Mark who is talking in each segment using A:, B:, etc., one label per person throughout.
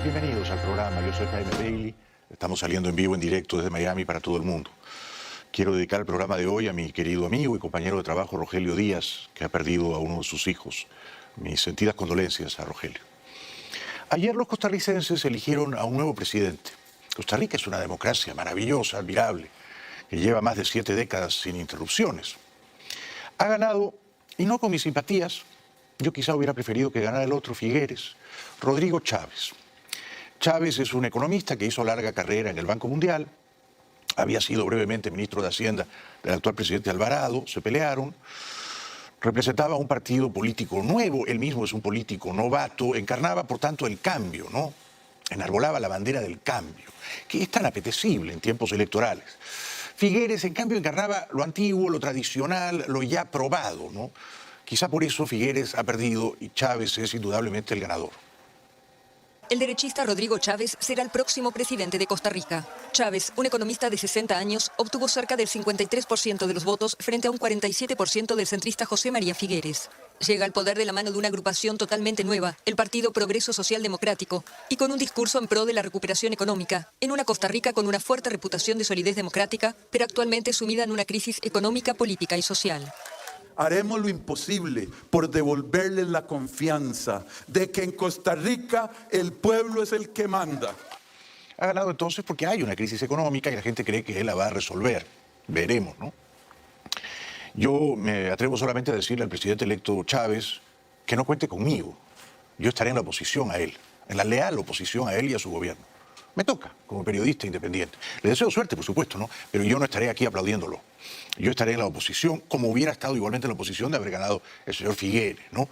A: bienvenidos al programa. Yo soy Jaime Bailey. Estamos saliendo en vivo, en directo desde Miami para todo el mundo. Quiero dedicar el programa de hoy a mi querido amigo y compañero de trabajo Rogelio Díaz, que ha perdido a uno de sus hijos. Mis sentidas condolencias a Rogelio. Ayer los costarricenses eligieron a un nuevo presidente. Costa Rica es una democracia maravillosa, admirable, que lleva más de 7 décadas sin interrupciones. Ha ganado, y no con mis simpatías, yo quizá hubiera preferido que ganara el otro, Figueres, Rodrigo Chávez. Chávez es un economista que hizo larga carrera en el Banco Mundial, había sido brevemente ministro de Hacienda del actual presidente Alvarado, se pelearon, representaba un partido político nuevo, él mismo es un político novato, encarnaba por tanto el cambio, ¿no? Enarbolaba la bandera del cambio, que es tan apetecible en tiempos electorales. Figueres, en cambio, encarnaba lo antiguo, lo tradicional, lo ya probado, ¿no? Quizá por eso Figueres ha perdido y Chávez es indudablemente el ganador.
B: El derechista Rodrigo Chávez será el próximo presidente de Costa Rica. Chávez, un economista de 60 años, obtuvo cerca del 53% de los votos frente a un 47% del centrista José María Figueres. Llega al poder de la mano de una agrupación totalmente nueva, el Partido Progreso Social Democrático, y con un discurso en pro de la recuperación económica, en una Costa Rica con una fuerte reputación de solidez democrática, pero actualmente sumida en una crisis económica, política y social.
C: Haremos lo imposible por devolverles la confianza de que en Costa Rica el pueblo es el que manda.
A: Ha ganado entonces porque hay una crisis económica y la gente cree que él la va a resolver. Veremos, ¿no? Yo me atrevo solamente a decirle al presidente electo Chávez que no cuente conmigo. Yo estaré en la oposición a él, en la leal oposición a él y a su gobierno. Me toca, como periodista independiente. Le deseo suerte, por supuesto, ¿no? Pero yo no estaré aquí aplaudiéndolo. Yo estaré en la oposición, como hubiera estado igualmente en la oposición de haber ganado el señor Figueres, ¿no?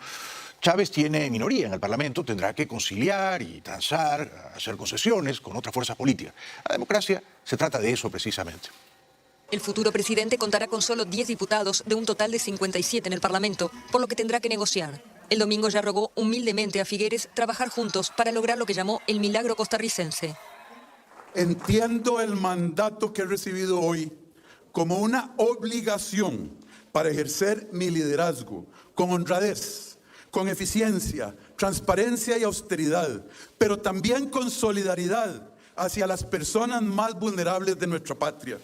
A: Chávez tiene minoría en el Parlamento, tendrá que conciliar y transar, hacer concesiones con otras fuerzas políticas. La democracia se trata de eso precisamente.
B: El futuro presidente contará con solo 10 diputados de un total de 57 en el Parlamento, por lo que tendrá que negociar. El domingo ya rogó humildemente a Figueres trabajar juntos para lograr lo que llamó el milagro costarricense.
C: Entiendo el mandato que he recibido hoy como una obligación para ejercer mi liderazgo con honradez, con eficiencia, transparencia y austeridad, pero también con solidaridad hacia las personas más vulnerables de nuestra patria.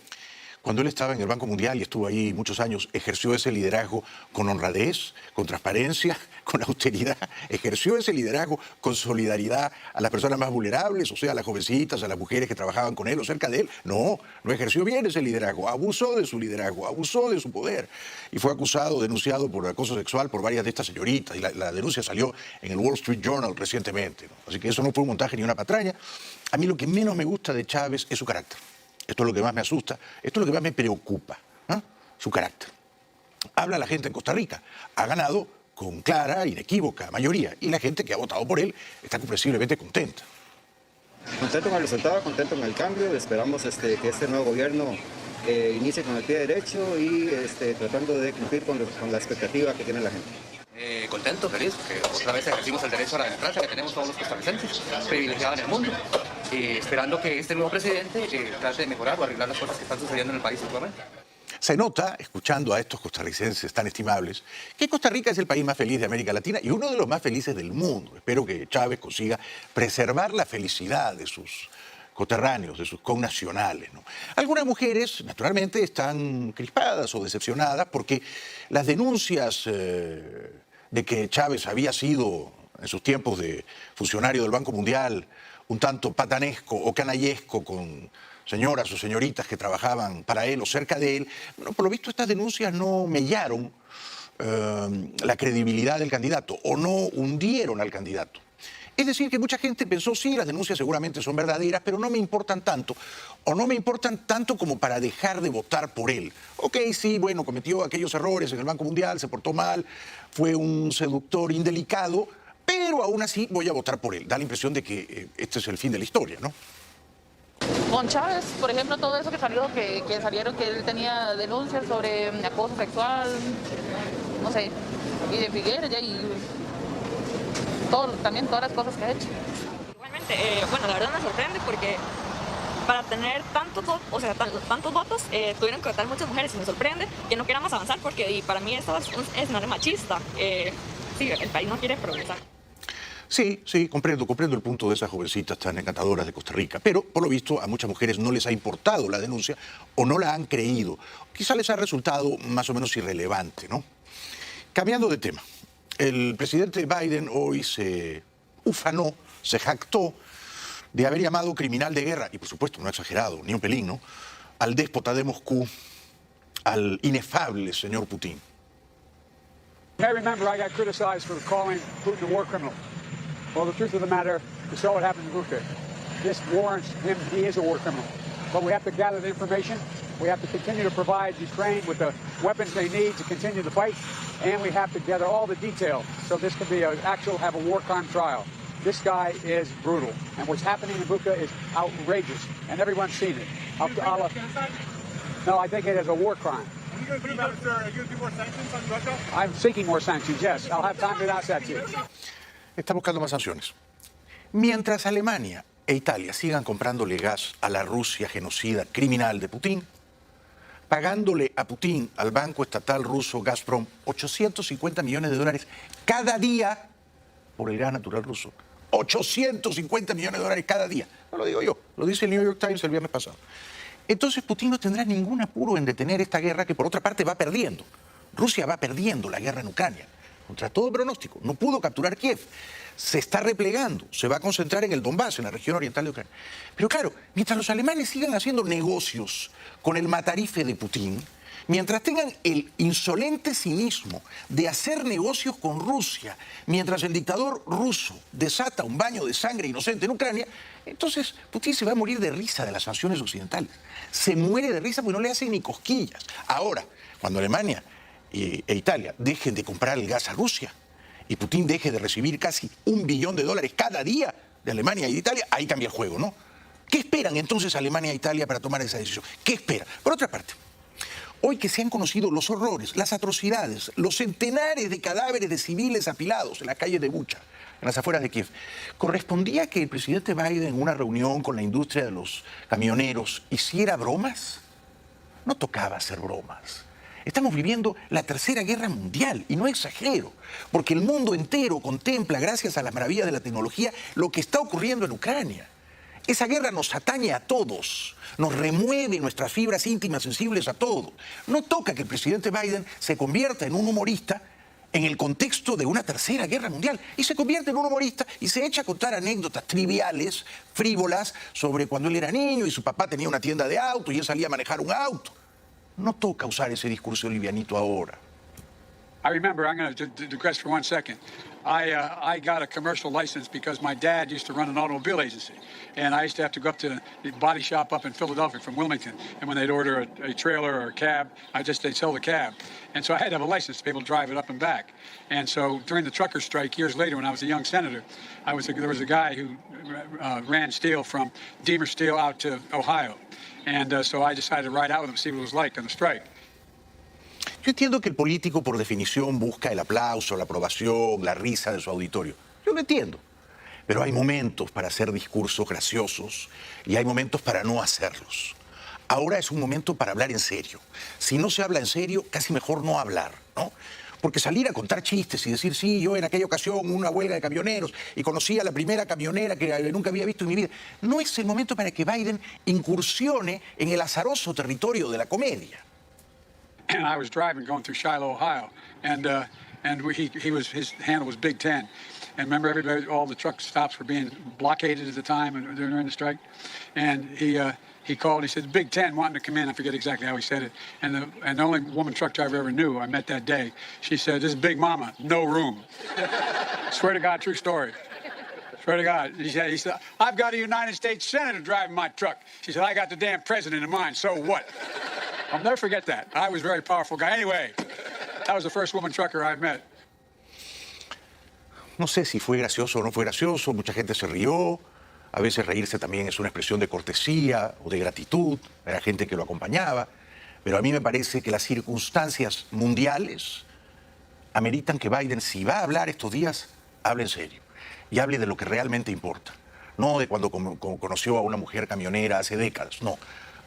A: Cuando él estaba en el Banco Mundial y estuvo ahí muchos años, ejerció ese liderazgo con honradez, con transparencia, con austeridad. Ejerció ese liderazgo con solidaridad a las personas más vulnerables, o sea, a las jovencitas, a las mujeres que trabajaban con él o cerca de él. No ejerció bien ese liderazgo, abusó de su liderazgo, abusó de su poder. Y fue acusado, denunciado por acoso sexual por varias de estas señoritas. Y la denuncia salió en el Wall Street Journal recientemente, ¿no? Así que eso no fue un montaje ni una patraña. A mí lo que menos me gusta de Chávez es su carácter. Esto es lo que más me asusta, esto es lo que más me preocupa, ¿eh? Su carácter. Habla la gente en Costa Rica, ha ganado con clara, inequívoca mayoría, y la gente que ha votado por él está comprensiblemente contenta.
D: Contento con el resultado, contento con el cambio, esperamos que este nuevo gobierno inicie con el pie derecho y tratando de cumplir con la expectativa que tiene la gente.
E: Contento, feliz, porque otra vez ejercimos el derecho a la democracia que tenemos todos los costarricenses, privilegiados en el mundo, esperando que este nuevo presidente trate de mejorar o arreglar las cosas que están sucediendo en el país actualmente.
A: Se nota, escuchando a estos costarricenses tan estimables, que Costa Rica es el país más feliz de América Latina y uno de los más felices del mundo. Espero que Chávez consiga preservar la felicidad de sus coterráneos, de sus connacionales, ¿no? Algunas mujeres, naturalmente, están crispadas o decepcionadas porque las denuncias de que Chávez había sido, en sus tiempos de funcionario del Banco Mundial, un tanto patanesco o canallesco con señoras o señoritas que trabajaban para él o cerca de él, bueno, por lo visto estas denuncias no mellaron la credibilidad del candidato o no hundieron al candidato. Es decir, que mucha gente pensó, sí, las denuncias seguramente son verdaderas, pero no me importan tanto, o no me importan tanto como para dejar de votar por él. Ok, sí, bueno, cometió aquellos errores en el Banco Mundial, se portó mal, fue un seductor indelicado, pero aún así voy a votar por él. Da la impresión de que este es el fin de la historia, ¿no?
F: Con Chávez, por ejemplo, todo eso que salió, que salieron que él tenía denuncias sobre acoso sexual, no sé, y de Figueres, y también todas las cosas que ha hecho.
G: Igualmente, bueno, la verdad me sorprende porque para tener tantos votos tuvieron que votar muchas mujeres y me sorprende que no queramos avanzar porque para mí esto es una machista. Sí, el país no quiere progresar.
A: Sí, comprendo el punto de esas jovencitas tan encantadoras de Costa Rica, pero por lo visto a muchas mujeres no les ha importado la denuncia o no la han creído. Quizá les ha resultado más o menos irrelevante, ¿no? Cambiando de tema, el presidente Biden hoy se ufanó, se jactó de haber llamado criminal de guerra, y por supuesto no ha exagerado, ni un pelín, ¿no?, al déspota de Moscú, al inefable señor Putin.
H: I remember I got criticized for calling Putin a war criminal. Well, the truth of the matter, we saw what happened in Bucha. This warrants him, he is a war criminal. But we have to gather the information. We have to continue to provide Ukraine with the weapons they need to continue the fight. And we have to gather all the details so this can be have a war crime trial. This guy is brutal. And what's happening in Bucha is outrageous. And everyone's seen it. No, I think it is a war crime. Are you going to do more sanctions on Russia? I'm seeking more sanctions, yes. I'll have time to announce that to you.
A: Está buscando más sanciones. Mientras Alemania e Italia sigan comprándole gas a la Rusia genocida criminal de Putin, pagándole a Putin, al banco estatal ruso Gazprom, $850 millones cada día por el gas natural ruso. 850 millones de dólares cada día. No lo digo yo, lo dice el New York Times el viernes pasado. Entonces Putin no tendrá ningún apuro en detener esta guerra que por otra parte va perdiendo. Rusia va perdiendo la guerra en Ucrania. Contra todo pronóstico, no pudo capturar Kiev. Se está replegando, se va a concentrar en el Donbass, en la región oriental de Ucrania. Pero claro, mientras los alemanes sigan haciendo negocios con el matarife de Putin, mientras tengan el insolente cinismo de hacer negocios con Rusia, mientras el dictador ruso desata un baño de sangre inocente en Ucrania, entonces Putin se va a morir de risa de las sanciones occidentales. Se muere de risa porque no le hacen ni cosquillas. Ahora, cuando Alemania e Italia dejen de comprar el gas a Rusia y Putin deje de recibir casi $1 billón cada día de Alemania y de Italia, ahí cambia el juego, ¿no? ¿Qué esperan entonces Alemania e Italia para tomar esa decisión? ¿Qué esperan? Por otra parte, hoy que se han conocido los horrores, las atrocidades, los centenares de cadáveres de civiles apilados en la calle de Bucha, en las afueras de Kiev, ¿correspondía que el presidente Biden en una reunión con la industria de los camioneros hiciera bromas? No tocaba hacer bromas. Estamos viviendo la Tercera Guerra Mundial, y no exagero, porque el mundo entero contempla, gracias a las maravillas de la tecnología, lo que está ocurriendo en Ucrania. Esa guerra nos atañe a todos, nos remueve nuestras fibras íntimas sensibles a todos. No toca que el presidente Biden se convierta en un humorista en el contexto de una Tercera Guerra Mundial, y se convierte en un humorista y se echa a contar anécdotas triviales, frívolas, sobre cuando él era niño y su papá tenía una tienda de autos y él salía a manejar un auto. No toca usar ese discurso livianito ahora.
H: I remember, I'm going to digress for 1 second. I got a commercial license because my dad used to run an automobile agency. And I used to have to go up to the body shop up in Philadelphia from Wilmington. And when they'd order a trailer or a cab, they'd sell the cab. And so I had to have a license to be able to drive it up and back. And so during the trucker strike years later, when I was a young senator, there was a guy who ran steel from Deemer Steel out to Ohio. And so I decided to ride out with him, see what it was like on the strike.
A: Yo entiendo que el político, por definición, busca el aplauso, la aprobación, la risa de su auditorio. Yo lo entiendo. Pero hay momentos para hacer discursos graciosos y hay momentos para no hacerlos. Ahora es un momento para hablar en serio. Si no se habla en serio, casi mejor no hablar, ¿no? Porque salir a contar chistes y decir, sí, yo en aquella ocasión una huelga de camioneros y conocí a la primera camionera que nunca había visto en mi vida, no es el momento para que Biden incursione en el azaroso territorio de la comedia.
H: And I was driving, going through Shiloh, Ohio, and his handle was Big Ten. And remember, all the truck stops were being blockaded at the time during the strike. And he called. He said, "Big Ten wanting to come in." I forget exactly how he said it. And the only woman truck driver I ever knew I met that day, she said, "This is Big Mama, no room." Swear to God, true story. Swear to God. He said, "I've got a United States Senator driving my truck." She said, "I got the damn president in mind. So what?" I'll never forget that. I was a very powerful guy. Anyway, that was the first woman trucker I've met.
A: No sé si fue gracioso o no fue gracioso, mucha gente se rió. A veces reírse también es una expresión de cortesía o de gratitud a la gente que lo acompañaba. Pero a mí me parece que las circunstancias mundiales ameritan que Biden, si va a hablar estos días, hable en serio y hable de lo que realmente importa. No de cuando conoció a una mujer camionera hace décadas, no.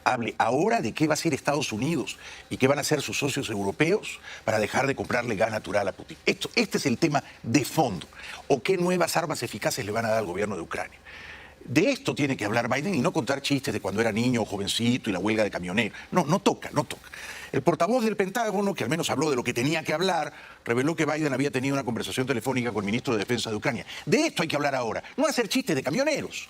A: hable ahora de qué va a hacer Estados Unidos y qué van a hacer sus socios europeos para dejar de comprarle gas natural a Putin. Este es el tema de fondo. ¿O qué nuevas armas eficaces le van a dar al gobierno de Ucrania? De esto tiene que hablar Biden y no contar chistes de cuando era niño o jovencito y la huelga de camioneros. No toca. El portavoz del Pentágono, que al menos habló de lo que tenía que hablar, reveló que Biden había tenido una conversación telefónica con el ministro de Defensa de Ucrania. De esto hay que hablar ahora, no hacer chistes de camioneros.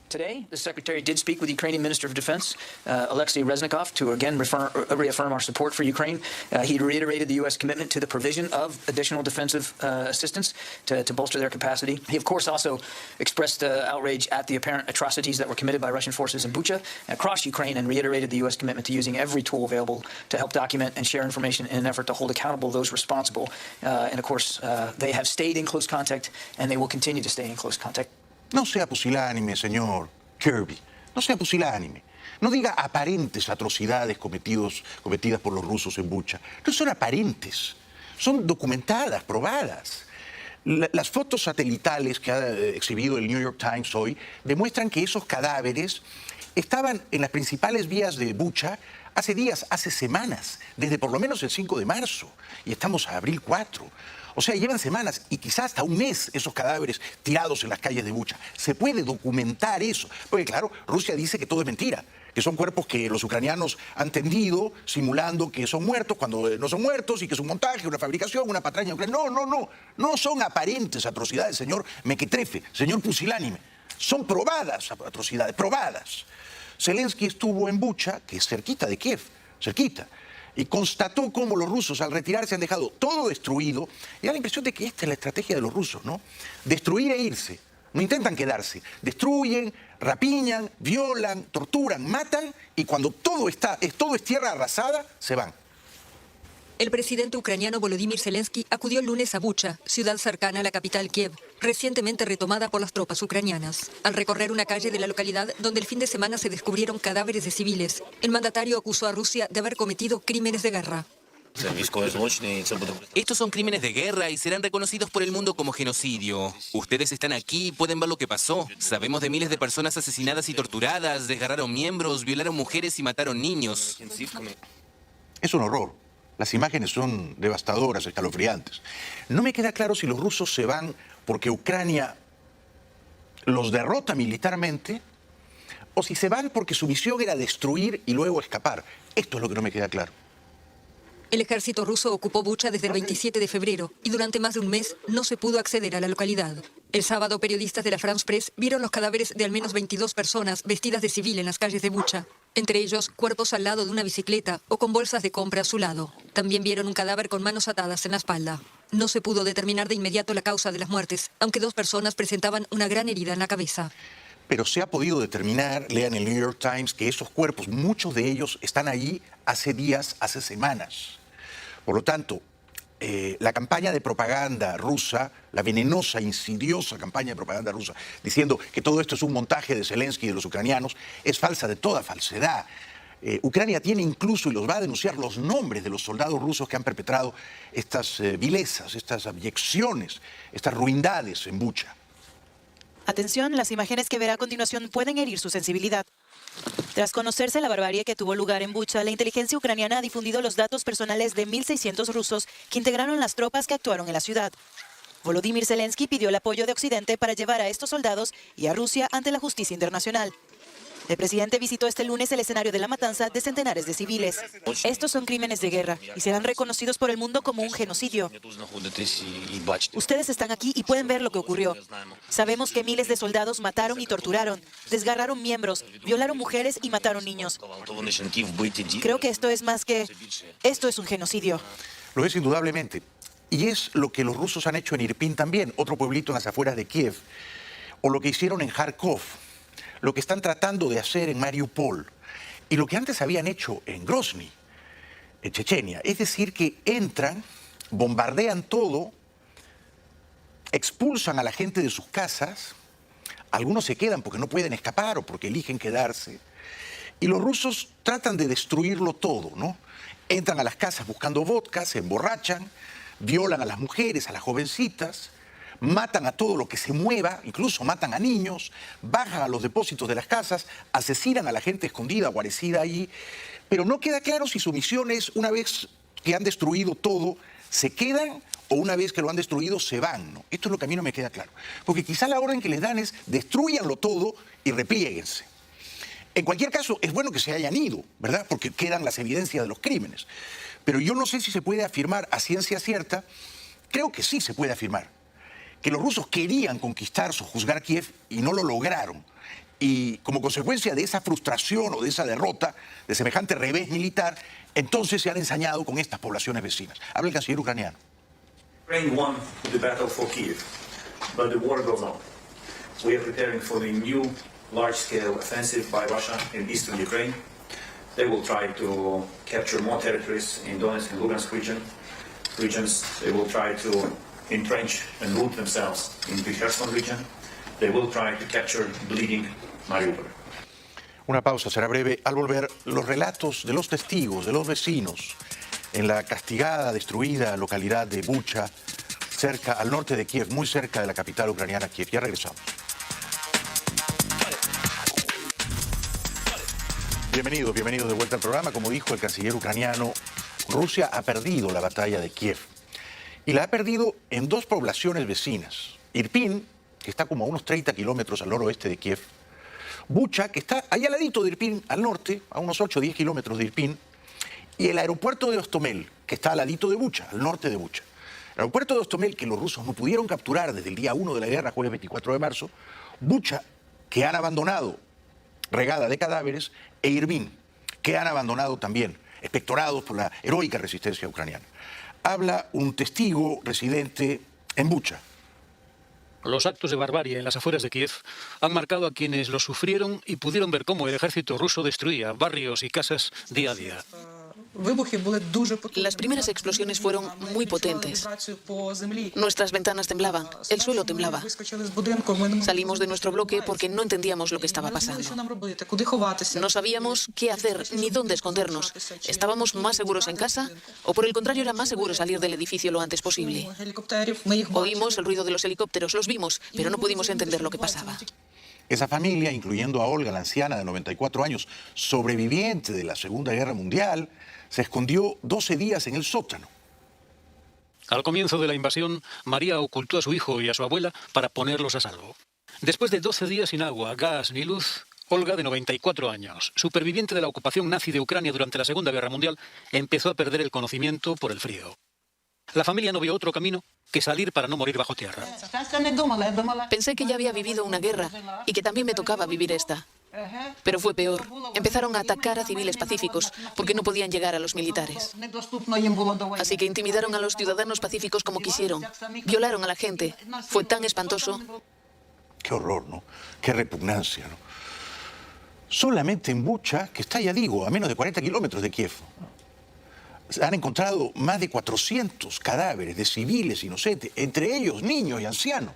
I: Today, the Secretary did speak with the Ukrainian Minister of Defense, Alexei Reznikov, to again reaffirm our support for Ukraine. He reiterated the U.S. commitment to the provision of additional defensive assistance to bolster their capacity. He, of course, also expressed outrage at the apparent atrocities that were committed by Russian forces in Bucha across Ukraine and reiterated the U.S. commitment to using every tool available to help document and share information in an effort to hold accountable those responsible. And, of course, they have stayed in close contact and they will continue to stay in close contact.
A: No sea pusilánime, señor Kirby. No sea pusilánime. No diga aparentes atrocidades cometidas por los rusos en Bucha. No son aparentes. Son documentadas, probadas. Las fotos satelitales que ha exhibido el New York Times hoy demuestran que esos cadáveres estaban en las principales vías de Bucha hace días, hace semanas, desde por lo menos el 5 de marzo. Y estamos a abril 4. O sea, llevan semanas y quizás hasta un mes esos cadáveres tirados en las calles de Bucha. Se puede documentar eso. Porque claro, Rusia dice que todo es mentira, que son cuerpos que los ucranianos han tendido simulando que son muertos cuando no son muertos y que es un montaje, una fabricación, una patraña ucraniana. No son aparentes atrocidades, señor mequetrefe, señor pusilánime. Son probadas atrocidades, probadas. Zelensky estuvo en Bucha, que es cerquita de Kiev, cerquita, y constató cómo los rusos al retirarse han dejado todo destruido. Y da la impresión de que esta es la estrategia de los rusos, ¿no? Destruir e irse. No intentan quedarse. Destruyen, rapiñan, violan, torturan, matan y cuando todo es tierra arrasada, se van.
B: El presidente ucraniano Volodymyr Zelensky acudió el lunes a Bucha, ciudad cercana a la capital Kiev, recientemente retomada por las tropas ucranianas. Al recorrer una calle de la localidad donde el fin de semana se descubrieron cadáveres de civiles, el mandatario acusó a Rusia de haber cometido crímenes de guerra.
J: Estos son crímenes de guerra y serán reconocidos por el mundo como genocidio. Ustedes están aquí y pueden ver lo que pasó. Sabemos de miles de personas asesinadas y torturadas, desgarraron miembros, violaron mujeres y mataron niños.
A: Es un horror. Las imágenes son devastadoras, escalofriantes. No me queda claro si los rusos se van porque Ucrania los derrota militarmente o si se van porque su misión era destruir y luego escapar. Esto es lo que no me queda claro.
B: El ejército ruso ocupó Bucha desde el 27 de febrero y durante más de un mes no se pudo acceder a la localidad. El sábado, periodistas de la France Press vieron los cadáveres de al menos 22 personas vestidas de civil en las calles de Bucha. Entre ellos, cuerpos al lado de una bicicleta o con bolsas de compra a su lado. También vieron un cadáver con manos atadas en la espalda. No se pudo determinar de inmediato la causa de las muertes, aunque 2 personas presentaban una gran herida en la cabeza.
A: Pero se ha podido determinar, lean el New York Times, que esos cuerpos, muchos de ellos están allí hace días, hace semanas. Por lo tanto, la campaña de propaganda rusa, la venenosa, insidiosa campaña de propaganda rusa, diciendo que todo esto es un montaje de Zelensky y de los ucranianos, es falsa de toda falsedad. Ucrania tiene incluso, y los va a denunciar, los nombres de los soldados rusos que han perpetrado estas vilezas, estas abyecciones, estas ruindades en Bucha.
K: Atención, las imágenes que verá a continuación pueden herir su sensibilidad. Tras conocerse la barbarie que tuvo lugar en Bucha, la inteligencia ucraniana ha difundido los datos personales de 1.600 rusos que integraron las tropas que actuaron en la ciudad. Volodymyr Zelensky pidió el apoyo de Occidente para llevar a estos soldados y a Rusia ante la justicia internacional. El presidente visitó este lunes el escenario de la matanza de centenares de civiles. Estos son crímenes de guerra y serán reconocidos por el mundo como un genocidio. Ustedes están aquí y pueden ver lo que ocurrió. Sabemos que miles de soldados mataron y torturaron, desgarraron miembros, violaron mujeres y mataron niños. Creo que esto es más que... Esto es un genocidio.
A: Lo es indudablemente. Y es lo que los rusos han hecho en Irpin también, otro pueblito en las afueras de Kiev, o lo que hicieron en Kharkov, lo que están tratando de hacer en Mariupol y lo que antes habían hecho en Grozny, en Chechenia. Es decir, que entran, bombardean todo, expulsan a la gente de sus casas, algunos se quedan porque no pueden escapar o porque eligen quedarse, y los rusos tratan de destruirlo todo, ¿no? Entran a las casas buscando vodka, se emborrachan, violan a las mujeres, a las jovencitas, matan a todo lo que se mueva, incluso matan a niños, bajan a los depósitos de las casas, asesinan a la gente escondida, guarecida ahí, pero no queda claro si su misión es, una vez que han destruido todo, se quedan o una vez que lo han destruido se van, ¿no? Esto es lo que a mí no me queda claro, porque quizá la orden que les dan es destruyanlo todo y replíguense. En cualquier caso, es bueno que se hayan ido, ¿verdad? Porque quedan las evidencias de los crímenes. Pero yo no sé si se puede afirmar a ciencia cierta, creo que sí se puede afirmar, que los rusos querían conquistar, sojuzgar Kiev y no lo lograron. Y como consecuencia de esa frustración o de esa derrota, de semejante revés militar, entonces se han ensañado con estas poblaciones vecinas. Habla el canciller ucraniano.
L: Ukraine won the battle for Kiev, but the war goes on. We are preparing for the new large-scale offensive by Russia in eastern Ukraine. They will try to capture more territories in Donetsk and Lugansk regions. They will try to entrench and root themselves in the Kherson region. They will try to capture bleeding Mariupol.
A: Una pausa, será breve. Al volver, los relatos de los testigos, de los vecinos, en la castigada, destruida localidad de Bucha, cerca al norte de Kiev, muy cerca de la capital ucraniana, Kiev. Ya regresamos. Bienvenidos de vuelta al programa. Como dijo el canciller ucraniano, Rusia ha perdido la batalla de Kiev. Y la ha perdido en dos poblaciones vecinas. Irpin, que está como a unos 30 kilómetros al noroeste de Kiev. Bucha, que está allá al ladito de Irpin, al norte, a unos 8 o 10 kilómetros de Irpin. Y el aeropuerto de Hostomel, que está al ladito de Bucha, al norte de Bucha. El aeropuerto de Hostomel, que los rusos no pudieron capturar desde el día 1 de la guerra, jueves 24 de marzo. Bucha, que han abandonado, regada de cadáveres, e Irpin, que han abandonado también, expectorados por la heroica resistencia ucraniana. Habla un testigo residente en Bucha.
M: Los actos de barbarie en las afueras de Kiev han marcado a quienes los sufrieron y pudieron ver cómo el ejército ruso destruía barrios y casas día a día.
N: Las primeras explosiones fueron muy potentes. Nuestras ventanas temblaban, el suelo temblaba. Salimos de nuestro bloque porque no entendíamos lo que estaba pasando. No sabíamos qué hacer ni dónde escondernos. ¿Estábamos más seguros en casa o por el contrario era más seguro salir del edificio lo antes posible? Oímos el ruido de los helicópteros, los vimos, pero no pudimos entender lo que pasaba.
A: Esa familia, incluyendo a Olga, la anciana de 94 años, sobreviviente de la Segunda Guerra Mundial, se escondió 12 días en el sótano.
M: Al comienzo de la invasión, María ocultó a su hijo y a su abuela para ponerlos a salvo. Después de 12 días sin agua, gas ni luz, Olga, de 94 años, superviviente de la ocupación nazi de Ucrania durante la Segunda Guerra Mundial, empezó a perder el conocimiento por el frío. La familia no vio otro camino que salir para no morir bajo tierra.
N: Pensé que ya había vivido una guerra y que también me tocaba vivir esta. Pero fue peor. Empezaron a atacar a civiles pacíficos porque no podían llegar a los militares. Así que intimidaron a los ciudadanos pacíficos como quisieron. Violaron a la gente. Fue tan espantoso.
A: Qué horror, ¿no? Qué repugnancia, ¿no? Solamente en Bucha, que está, ya digo, a menos de 40 kilómetros de Kiev, han encontrado más de 400 cadáveres de civiles inocentes, entre ellos niños y ancianos.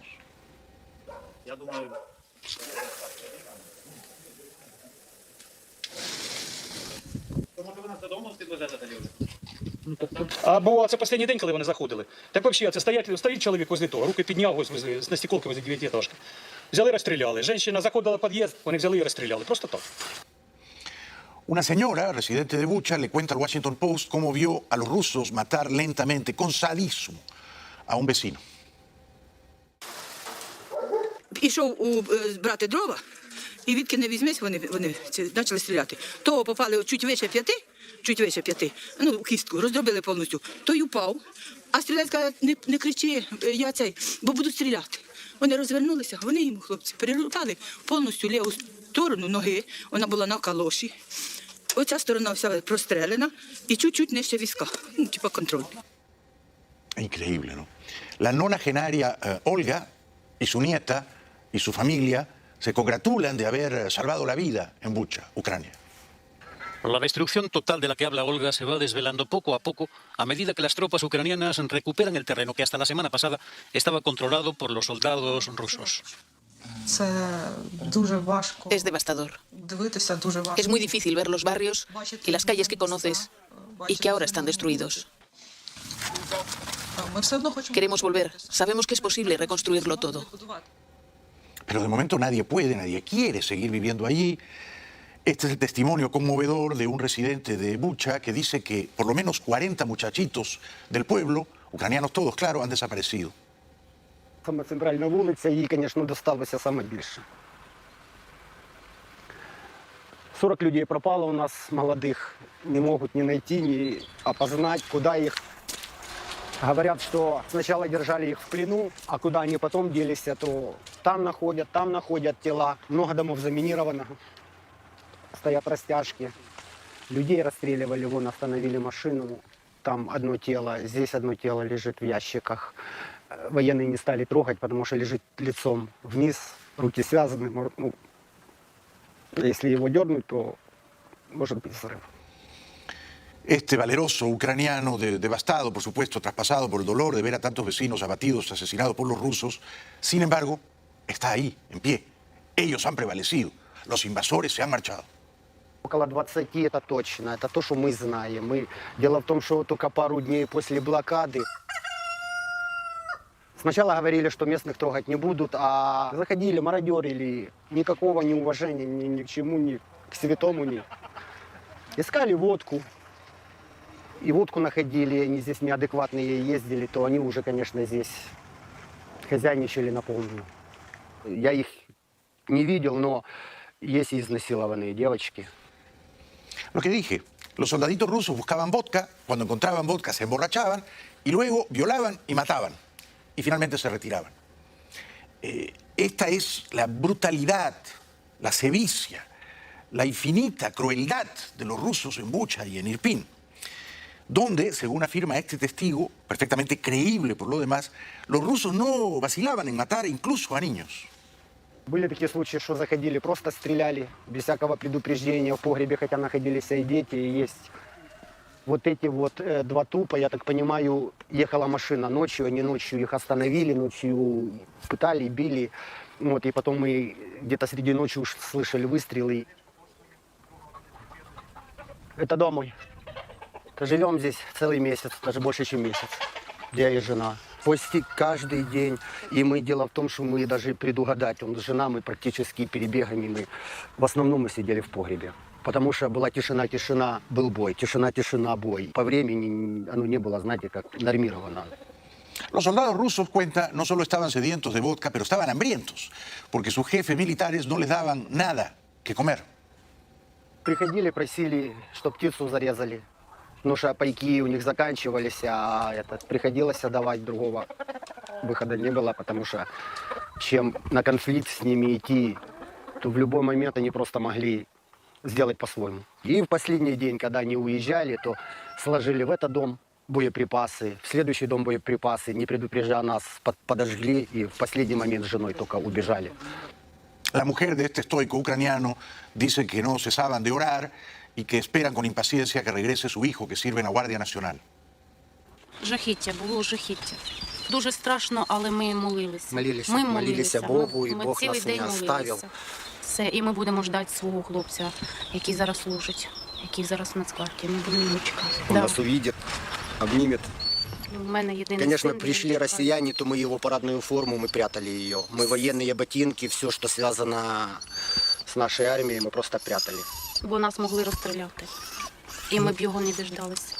O: Або це останній день, коли вони заходили. Так взагалі, це стоїть чоловік возле того, руки підняв ось на стеколки возле 9-етажки. Взяли, розстріляли. Женщина заходила в під'їзд, вони взяли і розстріляли. Просто так.
A: Una señora, residente de Bucha, le cuenta al Washington Post cómo vio a los rusos matar lentamente, con sadismo, a un vecino.
P: Ішов брати дрова, і відки не візьмись, вони почали стріляти. Того попали чуть вище п'яти, ну, в кістку, роздробили повністю. Той упав, а стріляють, каже, не кричи, я цей, бо буду стріляти. Вони розвернулися, вони йому, хлопці, перерубали повністю ліву сторону ноги, вона була на калоші. Оця сторона вся прострелена і чуть-чуть нижче візка, ну, типа контроль.
A: Increíble, ¿no? La nonagenaria Olga y su nieta y su familia se congratulan de haber salvado la vida en Bucha, Ucrania.
M: La destrucción total de la que habla Olga se va desvelando poco a poco a medida que las tropas ucranianas recuperan el terreno que hasta la semana pasada estaba controlado por los soldados rusos.
N: Es devastador. Es muy difícil ver los barrios y las calles que conoces y que ahora están destruidos. Queremos volver. Sabemos que es posible reconstruirlo todo.
A: Pero de momento nadie puede, nadie quiere seguir viviendo allí. Este es el testimonio conmovedor de un residente de Bucha que dice que por lo menos 40 muchachitos del pueblo, ucranianos todos, claro, han desaparecido.
Q: Саме центральна вулиця, їй, звісно, досталося саме більше. 40 людей пропало у нас, молодых, не могут ни найти, ни опознать, куда их. Говорят, что сначала держали их в плену, а куда они потом делись, то там находят тела. Много домов заминировано, стоят растяжки. Людей расстреливали, вон остановили машину, там одно тело, здесь одно тело лежит в ящиках. Военные не стали трогать, потому что лежит лицом вниз, руки связаны. Ну, если его дернуть, то может быть взрыв.
A: Este valeroso ucraniano, devastado, por supuesto, traspasado por el dolor de ver a tantos vecinos abatidos, asesinados por los rusos, sin embargo, está ahí, en pie. Ellos han prevalecido. Los invasores se han marchado.
Q: Около 20 это точно, это то, что мы знаем. Дело в том, что только пару дней после блокады сначала говорили, что местных трогать не будут, а заходили, мародерили, никакого неуважения ни к чему, ни к святому, ни. Искали водку, и водку находили, они здесь неадекватные ездили, то они уже, конечно, здесь хозяйничали на полную. Я их не видел, но есть изнасилованные девочки.
A: Lo que dije, los soldaditos rusos buscaban vodka, cuando encontraban vodka se emborrachaban y luego violaban y mataban. Y finalmente se retiraban. Esta es la brutalidad, la sevicia, la infinita crueldad de los rusos en Bucha y en Irpin, donde, según afirma este testigo, perfectamente creíble por lo demás, los rusos no vacilaban en matar incluso a niños.
Q: Были такие случаи, что заходили, просто стреляли, без всякого предупреждения в погребе, хотя находились и дети, и есть. Вот эти вот два трупа, я так понимаю, ехала машина ночью, они ночью их остановили, ночью пытали, били. Вот, и потом мы где-то среди ночи уж слышали выстрелы. Это дом мой. Живем здесь целый месяц, даже больше, чем месяц. Я и жена. Почти каждый день. И дело в том, что мы даже предугадать, жена, мы практически перебегами, мы в основном мы сидели в погребе. Потому что была тишина, был бой, тишина, бой. По времени оно не было, знаете, как нормировано.
A: Los soldados rusos, cuenta, no solo estaban sedientos de vodka, pero estaban hambrientos, porque sus jefes militares no les daban nada que comer.
Q: Приходили, просили, что птицу зарезали. Потому что пайки у них заканчивались, а приходилось отдавать, другого выхода не было, потому что чем на конфликт с ними идти, то в любой момент они просто могли сделать по-своему. И в последний день, когда они уезжали, то сложили в этот дом боеприпасы, в следующий дом боеприпасы, не предупреждая нас, подожгли и в последний момент с женой только убежали.
A: La mujer de este estoico ucraniano dice que no cesaban de orar y que esperan con impaciencia que regrese su hijo que sirve en la Guardia Nacional.
R: Жахіття, було жахіття. Дуже страшно, але ми молилися.
Q: Ми молилися Богу, і
R: ми
Q: Бог
R: цілий
Q: нас не
R: день
Q: оставив.
R: молилися. Все, і ми будемо ждати свого хлопця, який зараз служить, який зараз в Нацгвардії. Ми будемо його чекати.
Q: Он нас увидит, обнимет.
R: У мене єдиний
Q: Конечно,
R: син,
Q: пришли
R: він
Q: россияне, то мы его парадную форму, мы прятали ее. Мы военные ботинки, все, что связано с нашей армией, мы просто прятали.
R: бо нас могли розстріляти. І ми б його не діждалися.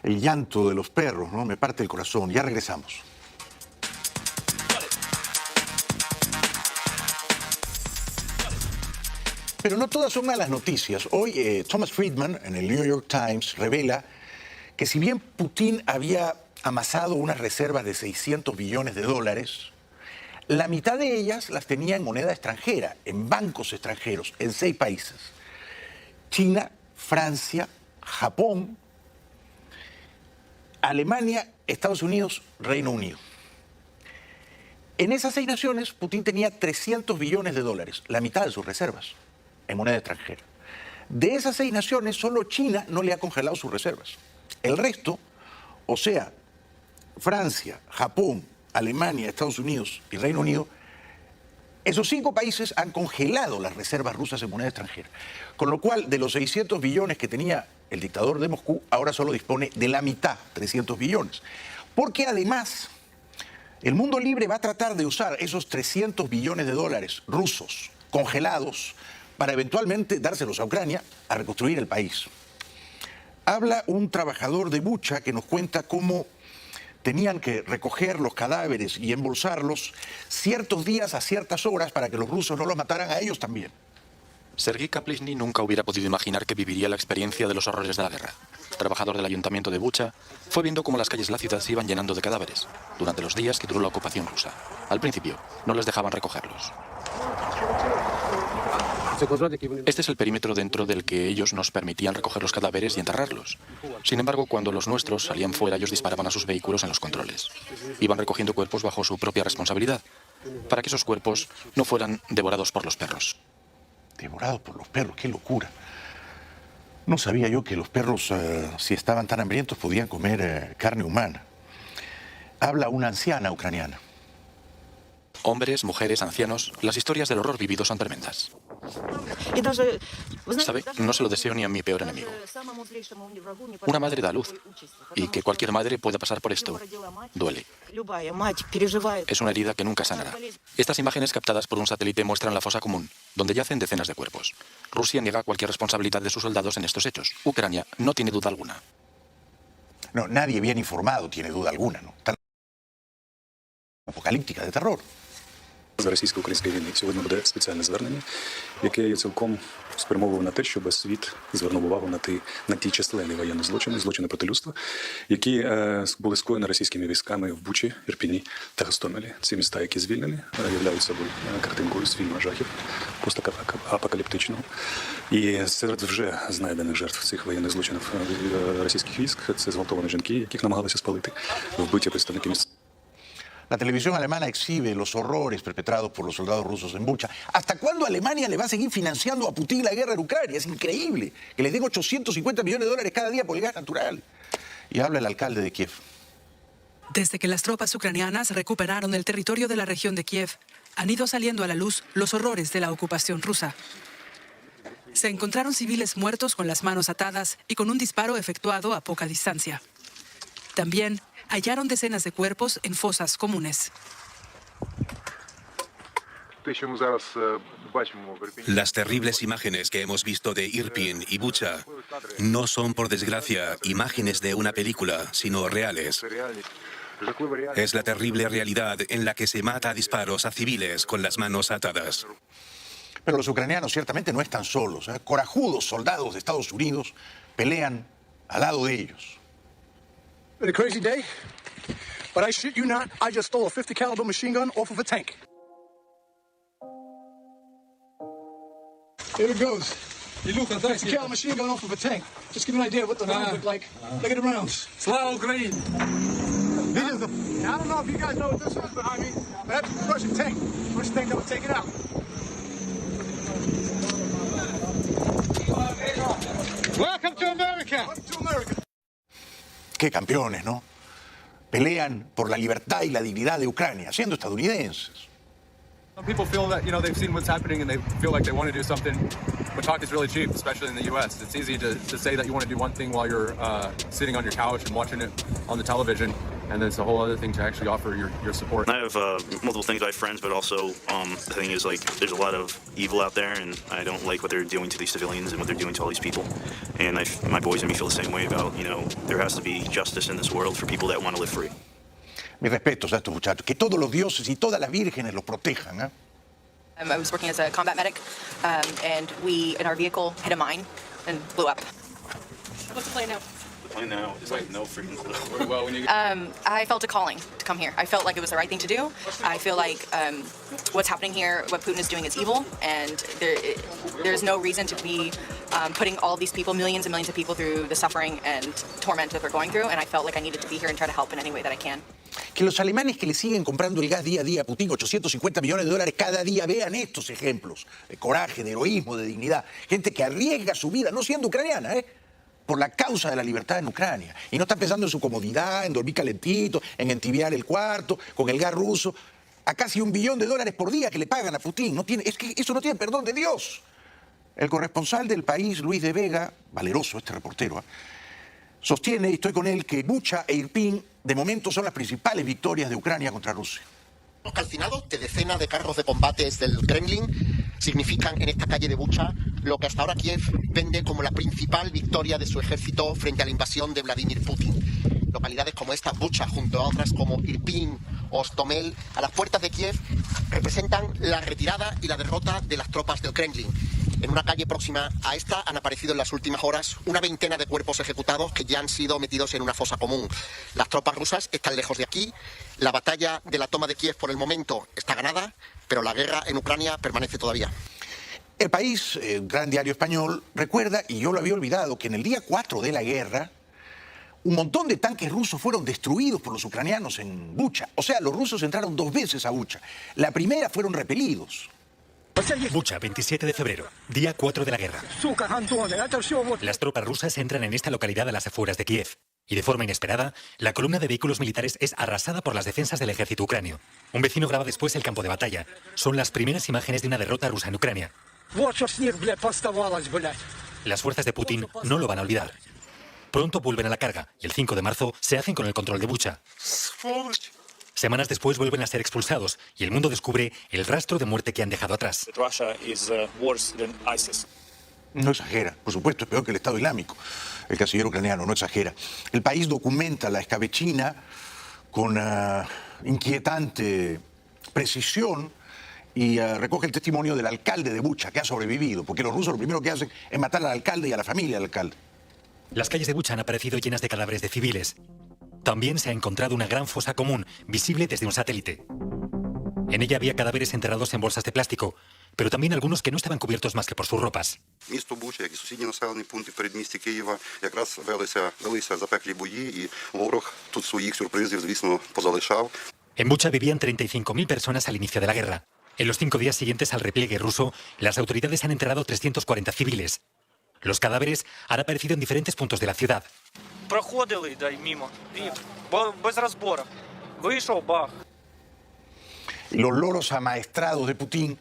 A: El llanto de los perros, ¿no? Me parte el corazón. Ya regresamos. Pero no todas son malas noticias. Hoy Thomas Friedman, en el New York Times, revela que si bien Putin había amasado unas reservas de 600 billones de dólares, la mitad de ellas las tenía en moneda extranjera, en bancos extranjeros, en 6 países. China, Francia, Japón, Alemania, Estados Unidos, Reino Unido. En esas 6 naciones, Putin tenía 300 billones de dólares, la mitad de sus reservas, en moneda extranjera. De esas 6 naciones, solo China no le ha congelado sus reservas. El resto, o sea, Francia, Japón, Alemania, Estados Unidos y Reino Unido, Esos 5 países han congelado las reservas rusas en moneda extranjera, con lo cual de los 600 billones que tenía el dictador de Moscú, ahora solo dispone de la mitad, 300 billones. Porque además, el mundo libre va a tratar de usar esos 300 billones de dólares rusos congelados para eventualmente dárselos a Ucrania a reconstruir el país. Habla un trabajador de Bucha que nos cuenta cómo tenían que recoger los cadáveres y embolsarlos ciertos días a ciertas horas para que los rusos no los mataran a ellos también.
S: Sergei Kaplyshny nunca hubiera podido imaginar que viviría la experiencia de los horrores de la guerra. Trabajador del ayuntamiento de Bucha, fue viendo cómo las calles de la ciudad se iban llenando de cadáveres durante los días que duró la ocupación rusa. Al principio, no les dejaban recogerlos. Este es el perímetro dentro del que ellos nos permitían recoger los cadáveres y enterrarlos. Sin embargo, cuando los nuestros salían fuera, ellos disparaban a sus vehículos en los controles. Iban recogiendo cuerpos bajo su propia responsabilidad, para que esos cuerpos no fueran devorados por los perros.
A: Devorados por los perros, qué locura. No sabía yo que los perros, si estaban tan hambrientos, podían comer carne humana. Habla una anciana ucraniana.
S: Hombres, mujeres, ancianos, las historias del horror vivido son tremendas. ¿Sabe? No se lo deseo ni a mi peor enemigo. Una madre da luz, y que cualquier madre pueda pasar por esto duele. Es una herida que nunca sanará. Estas imágenes captadas por un satélite muestran la fosa común, donde yacen decenas de cuerpos. Rusia niega cualquier responsabilidad de sus soldados en estos hechos. Ucrania no tiene duda alguna.
A: No, nadie bien informado tiene duda alguna, ¿no? Tan апокаліптика, de terror.
T: З російсько-української війни сьогодні буде спеціальне звернення, яке є цілком спрямовано на те, щоб світ звернув увагу на ті численні воєнні злочини проти людства, які були скоєні російськими військами в Бучі, Ірпіні та Гостомелі. Ці міста, які звільнені, являють собою картинкою з фільму жахів, постапокаліптичного. І серед вже знайдених жертв цих воєнних злочинів російських військ це зґвалтовані жінки, яких намагалися спалити, вбиті представники місцевих.
A: La televisión alemana exhibe los horrores perpetrados por los soldados rusos en Bucha. ¿Hasta cuándo Alemania le va a seguir financiando a Putin la guerra en Ucrania? Es increíble que les den 850 millones de dólares cada día por el gas natural. Y habla el alcalde de Kiev.
U: Desde que las tropas ucranianas recuperaron el territorio de la región de Kiev, han ido saliendo a la luz los horrores de la ocupación rusa. Se encontraron civiles muertos con las manos atadas y con un disparo efectuado a poca distancia. También hallaron decenas de cuerpos en fosas comunes.
V: Las terribles imágenes que hemos visto de Irpin y Bucha no son, por desgracia, imágenes de una película, sino reales. Es la terrible realidad en la que se mata a disparos a civiles con las manos atadas.
A: Pero los ucranianos ciertamente no están solos. Corajudos soldados de Estados Unidos pelean al lado de ellos.
W: Been a crazy day, but I shit you not, I just stole a 50 caliber machine gun off of a tank. Here it goes. 50 caliber machine gun off of a tank. Just give me an idea of what the rounds look like. Look at the rounds. Slava Ukraine. I don't know if you guys know what this is behind me, but that's a Russian tank. Russian tank that was taken out. Welcome to America. Welcome to America.
A: Qué campeones, ¿no? Pelean por la libertad y la dignidad de Ucrania, siendo estadounidenses.
X: Some people feel that, they've seen what's happening and they feel like they want to do something, but talk is really cheap, especially in the U.S. It's easy to say that you want to do one thing while you're sitting on your couch and watching it on the television, and then it's a whole other thing to actually offer your support.
Y: I have multiple things. I have friends, but also the thing is, there's a lot of evil out there, and I don't like what they're doing to these civilians and what they're doing to all these people. And my boys and me feel the same way about, there has to be justice in this world for people that want to live free.
A: Mis respetos a estos muchachos. Que todos los dioses y todas las vírgenes los protejan, ¿eh?
Z: I was working as a combat medic, and we, in our vehicle, hit a mine and blew up.
G: What's the plan now?
Y: The plan now is no freaking clue.
X: Well, when you
Z: I felt a calling to come here. I felt like it was the right thing to do. I feel like what's happening here, what Putin is doing is evil, and there's no reason to be putting all these people, millions and millions of people, through the suffering and torment that they're going through, and I felt like I needed to be here and try to help in any way that I can.
A: Que los alemanes que le siguen comprando el gas día a día a Putin, 850 millones de dólares cada día, vean estos ejemplos de coraje, de heroísmo, de dignidad. Gente que arriesga su vida, no siendo ucraniana, por la causa de la libertad en Ucrania. Y no está pensando en su comodidad, en dormir calentito, en entibiar el cuarto, con el gas ruso. a casi $1 billón por día que le pagan a Putin. Es que eso no tiene perdón de Dios. El corresponsal del País, Luis de Vega, valeroso este reportero, sostiene, y estoy con él, que Bucha e Irpin de momento son las principales victorias de Ucrania contra Rusia.
C: Los calcinados de decenas de carros de combates del Kremlin significan en esta calle de Bucha lo que hasta ahora Kiev vende como la principal victoria de su ejército frente a la invasión de Vladimir Putin. Localidades como esta, Bucha, junto a otras como Irpin o Ostomel, a las puertas de Kiev, representan la retirada y la derrota de las tropas del Kremlin. En una calle próxima a esta han aparecido en las últimas horas una veintena de cuerpos ejecutados que ya han sido metidos en una fosa común. Las tropas rusas están lejos de aquí. La batalla de la toma de Kiev por el momento está ganada, pero la guerra en Ucrania permanece todavía.
A: El País, gran diario español, recuerda, y yo lo había olvidado, que en el día 4 de la guerra un montón de tanques rusos fueron destruidos por los ucranianos en Bucha. O sea, los rusos entraron 2 veces a Bucha. La primera fueron repelidos.
D: Bucha, 27 de febrero, día 4 de la guerra. Las tropas rusas entran en esta localidad a las afueras de Kiev. Y de forma inesperada, la columna de vehículos militares es arrasada por las defensas del ejército ucranio. Un vecino graba después el campo de batalla. Son las primeras imágenes de una derrota rusa en Ucrania. Las fuerzas de Putin no lo van a olvidar. Pronto vuelven a la carga y el 5 de marzo se hacen con el control de Bucha. Semanas después vuelven a ser expulsados y el mundo descubre el rastro de muerte que han dejado atrás.
A: No exagera, por supuesto, es peor que el Estado Islámico. El canciller ucraniano no exagera. El País documenta la escabechina con inquietante precisión y recoge el testimonio del alcalde de Bucha, que ha sobrevivido, porque los rusos lo primero que hacen es matar al alcalde y a la familia del alcalde.
D: Las calles de Bucha han aparecido llenas de cadáveres de civiles. También se ha encontrado una gran fosa común, visible desde un satélite. En ella había cadáveres enterrados en bolsas de plástico, pero también algunos que no estaban cubiertos más que por sus ropas.
E: Місто Буча, як і сусідні населені пункти в передмісті Києва, якраз велися запеклі бої, і ворог тут своїх сюрпризів, звісно, позалишав.
D: En Bucha vivían 35.000 personas al inicio de la guerra. En los 5 días siguientes al repliegue ruso, las autoridades han enterrado 340 civiles. Los cadáveres han aparecido en diferentes puntos de la ciudad.
A: Los loros amaestrados de Putin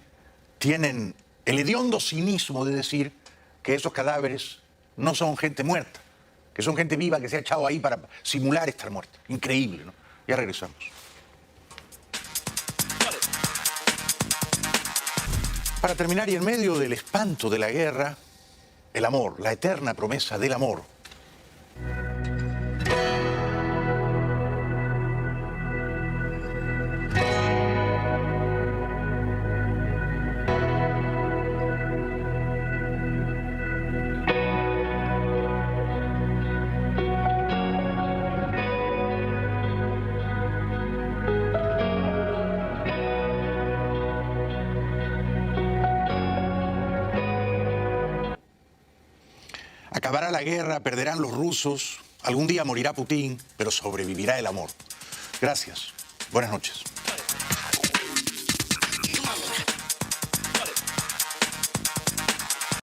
A: tienen el hediondo cinismo de decir que esos cadáveres no son gente muerta, que son gente viva que se ha echado ahí para simular estar muerta. Increíble, ¿no? Ya regresamos. Para terminar, y en medio del espanto de la guerra, el amor, la eterna promesa del amor. Acabará la guerra, perderán los rusos, algún día morirá Putin, pero sobrevivirá el amor. Gracias. Buenas noches.